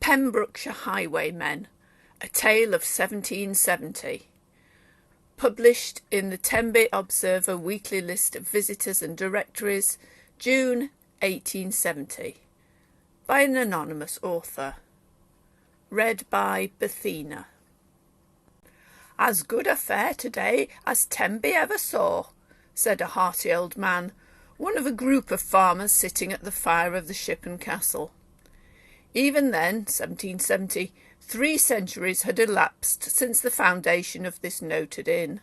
Pembrokeshire Highwaymen, a tale of 1770. Published in the Tenby Observer Weekly List of Visitors and Directories, June 1870. By an anonymous author. Read by Bethina. "As good a fair today as Tenby ever saw," said a hearty old man, one of a group of farmers sitting at the fire of the Ship and Castle. Even then, 1770, 3 centuries had elapsed since the foundation of this noted inn.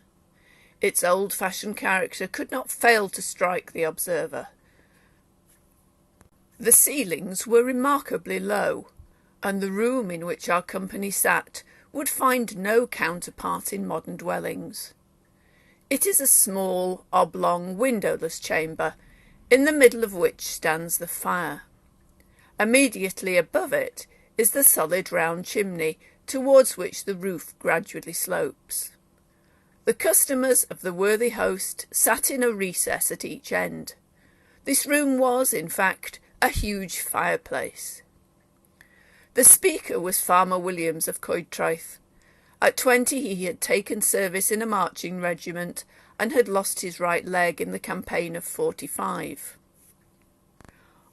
Its old-fashioned character could not fail to strike the observer. The ceilings were remarkably low, and the room in which our company sat would find no counterpart in modern dwellings. It is a small, oblong, windowless chamber, in the middle of which stands the fire. Immediately above it is the solid round chimney, towards which the roof gradually slopes. The customers of the worthy host sat in a recess at each end. This room was, in fact, a huge fireplace. The speaker was Farmer Williams of Coedtraeth. At 20 he had taken service in a marching regiment and had lost his right leg in the campaign of '45.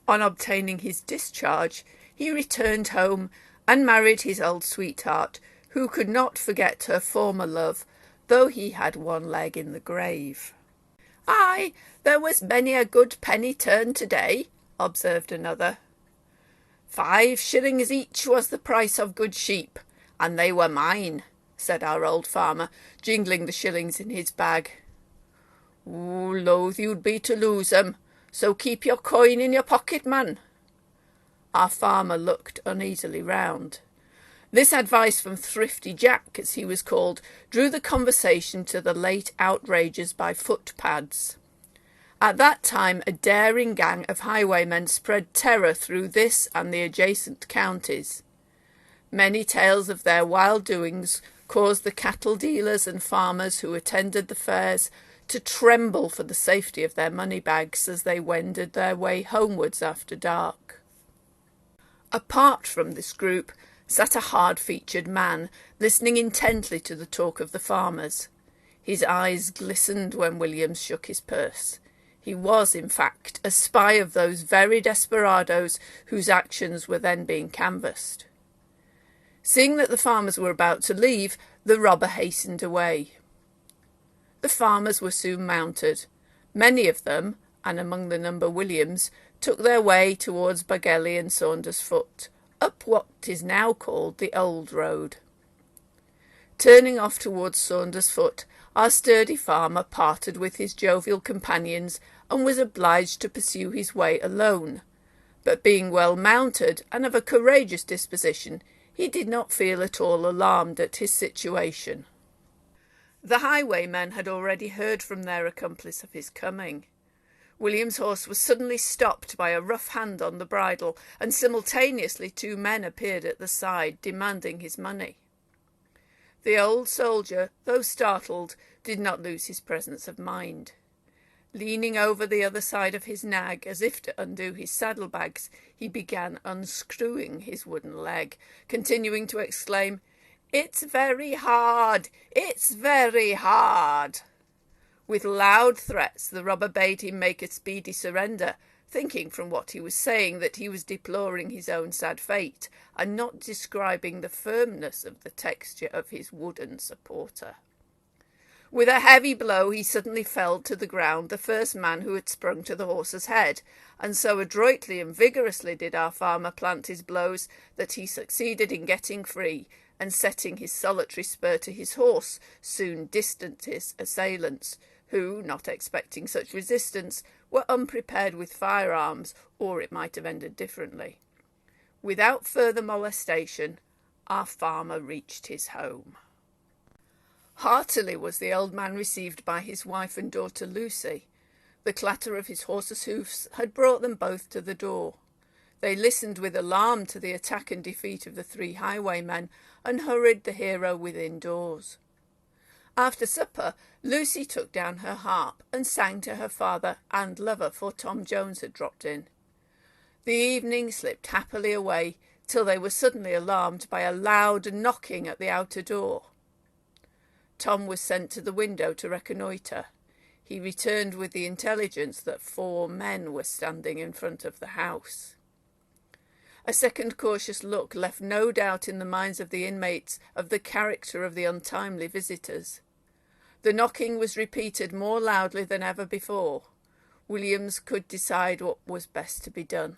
On obtaining his discharge, he returned home and married his old sweetheart, who could not forget her former love, though he had one leg in the grave. "Ay, there was many a good penny turned to-day," observed another. 5 shillings each was the price of good sheep, and they were mine," said our old farmer, jingling the shillings in his bag. "Ooh, loath you'd be to lose 'em, so keep your coin in your pocket, man." Our farmer looked uneasily round. This advice from Thrifty Jack, as he was called, drew the conversation to the late outrages by footpads. At that time a daring gang of highwaymen spread terror through this and the adjacent counties. Many tales of their wild doings caused the cattle dealers and farmers who attended the fairs to tremble for the safety of their money bags as they wended their way homewards after dark. Apart from this group sat a hard-featured man, listening intently to the talk of the farmers. His eyes glistened when Williams shook his purse. He was, in fact, a spy of those very desperadoes whose actions were then being canvassed. Seeing that the farmers were about to leave, the robber hastened away. The farmers were soon mounted. Many of them, and among the number Williams, took their way towards Bagelly and Saundersfoot, up what is now called the Old Road. Turning off towards Saundersfoot, our sturdy farmer parted with his jovial companions and was obliged to pursue his way alone. But being well mounted and of a courageous disposition, he did not feel at all alarmed at his situation. The highwaymen had already heard from their accomplice of his coming. William's horse was suddenly stopped by a rough hand on the bridle, and simultaneously 2 men appeared at the side, demanding his money. The old soldier, though startled, did not lose his presence of mind. Leaning over the other side of his nag, as if to undo his saddlebags, he began unscrewing his wooden leg, continuing to exclaim, "It's very hard! It's very hard!" With loud threats the robber bade him make a speedy surrender, thinking from what he was saying that he was deploring his own sad fate, and not describing the firmness of the texture of his wooden supporter. With a heavy blow he suddenly felled to the ground the first man who had sprung to the horse's head, and so adroitly and vigorously did our farmer plant his blows that he succeeded in getting free, and setting his solitary spur to his horse, soon distanced his assailants, who, not expecting such resistance, were unprepared with firearms, or it might have ended differently. Without further molestation, our farmer reached his home. Heartily was the old man received by his wife and daughter Lucy. The clatter of his horse's hoofs had brought them both to the door. They listened with alarm to the attack and defeat of the 3 highwaymen, and hurried the hero within doors. After supper, Lucy took down her harp and sang to her father and lover, for Tom Jones had dropped in. The evening slipped happily away, till they were suddenly alarmed by a loud knocking at the outer door. Tom was sent to the window to reconnoitre. He returned with the intelligence that 4 men were standing in front of the house. A second cautious look left no doubt in the minds of the inmates of the character of the untimely visitors. The knocking was repeated more loudly than ever before. Williams could decide what was best to be done.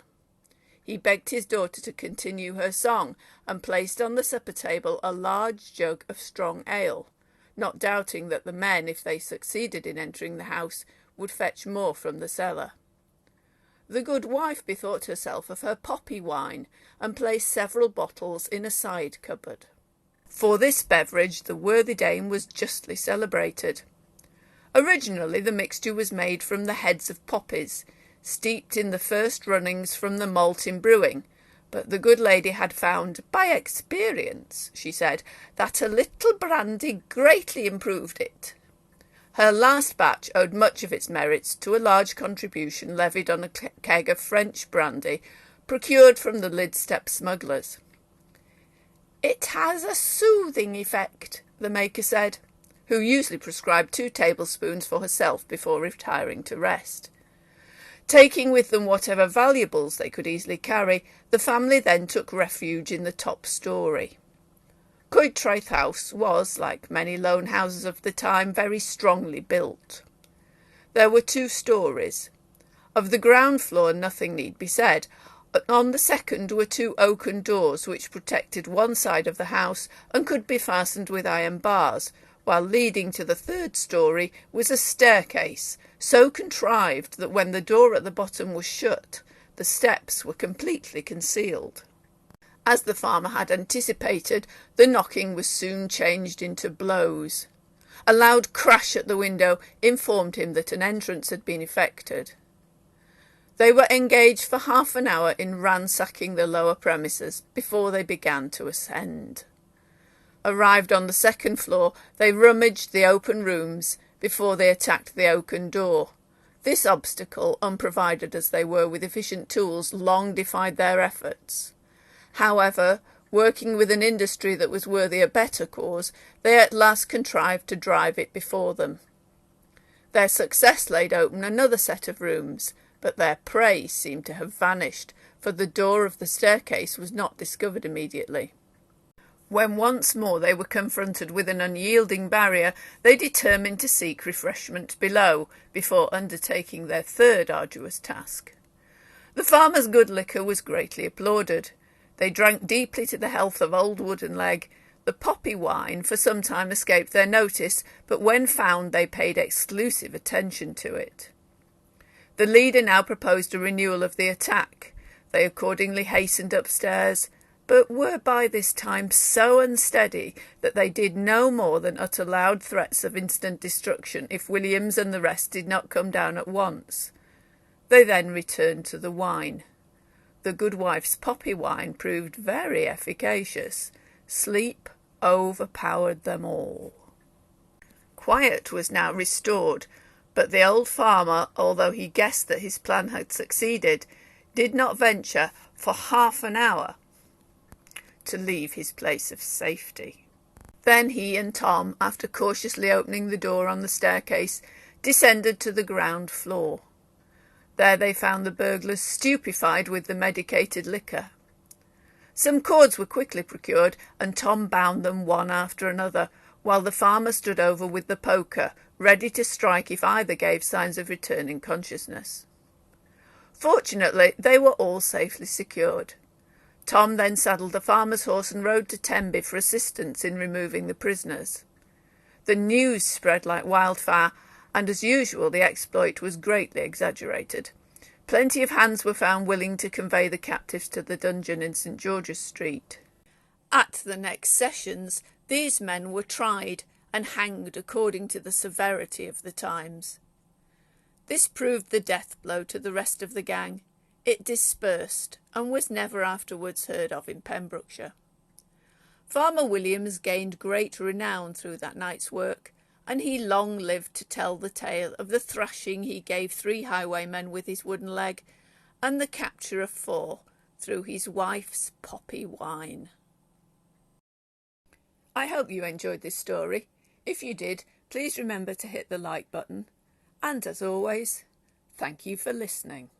He begged his daughter to continue her song, and placed on the supper table a large jug of strong ale, not doubting that the men, if they succeeded in entering the house, would fetch more from the cellar. The good wife bethought herself of her poppy wine, and placed several bottles in a side cupboard. For this beverage the worthy dame was justly celebrated. Originally the mixture was made from the heads of poppies, steeped in the first runnings from the malt in brewing, but the good lady had found, by experience, she said, that a little brandy greatly improved it. Her last batch owed much of its merits to a large contribution levied on a keg of French brandy, procured from the Lydstep smugglers. "It has a soothing effect," the maker said, who usually prescribed 2 tablespoons for herself before retiring to rest. Taking with them whatever valuables they could easily carry, the family then took refuge in the top story. Coedtraeth House was, like many lone houses of the time, very strongly built. There were 2 stories. Of the ground floor nothing need be said. On the second were 2 oaken doors which protected one side of the house and could be fastened with iron bars, while leading to the 3rd story was a staircase, so contrived that when the door at the bottom was shut, the steps were completely concealed. As the farmer had anticipated, the knocking was soon changed into blows. A loud crash at the window informed him that an entrance had been effected. They were engaged for half an hour in ransacking the lower premises before they began to ascend. Arrived on the 2nd floor, they rummaged the open rooms before they attacked the oaken door. This obstacle, unprovided as they were with efficient tools, long defied their efforts. However, working with an industry that was worthy a better cause, they at last contrived to drive it before them. Their success laid open another set of rooms, but their prey seemed to have vanished, for the door of the staircase was not discovered immediately. When once more they were confronted with an unyielding barrier, they determined to seek refreshment below, before undertaking their 3rd arduous task. The farmer's good liquor was greatly applauded. They drank deeply to the health of old Wooden Leg. The poppy wine for some time escaped their notice, but when found they paid exclusive attention to it. The leader now proposed a renewal of the attack. They accordingly hastened upstairs, but were by this time so unsteady that they did no more than utter loud threats of instant destruction if Williams and the rest did not come down at once. They then returned to the wine. The good wife's poppy wine proved very efficacious. Sleep overpowered them all. Quiet was now restored, but the old farmer, although he guessed that his plan had succeeded, did not venture for half an hour to leave his place of safety. Then he and Tom, after cautiously opening the door on the staircase, descended to the ground floor. There they found the burglars stupefied with the medicated liquor. Some cords were quickly procured, and Tom bound them one after another, while the farmer stood over with the poker, ready to strike if either gave signs of returning consciousness. Fortunately, they were all safely secured. Tom then saddled the farmer's horse and rode to Tenby for assistance in removing the prisoners. The news spread like wildfire, and as usual the exploit was greatly exaggerated. Plenty of hands were found willing to convey the captives to the dungeon in St. George's Street. At the next sessions these men were tried and hanged according to the severity of the times. This proved the death blow to the rest of the gang. It dispersed, and was never afterwards heard of in Pembrokeshire. Farmer Williams gained great renown through that night's work, and he long lived to tell the tale of the thrashing he gave 3 highwaymen with his wooden leg, and the capture of 4, through his wife's poppy wine. I hope you enjoyed this story. If you did, please remember to hit the like button. And as always, thank you for listening.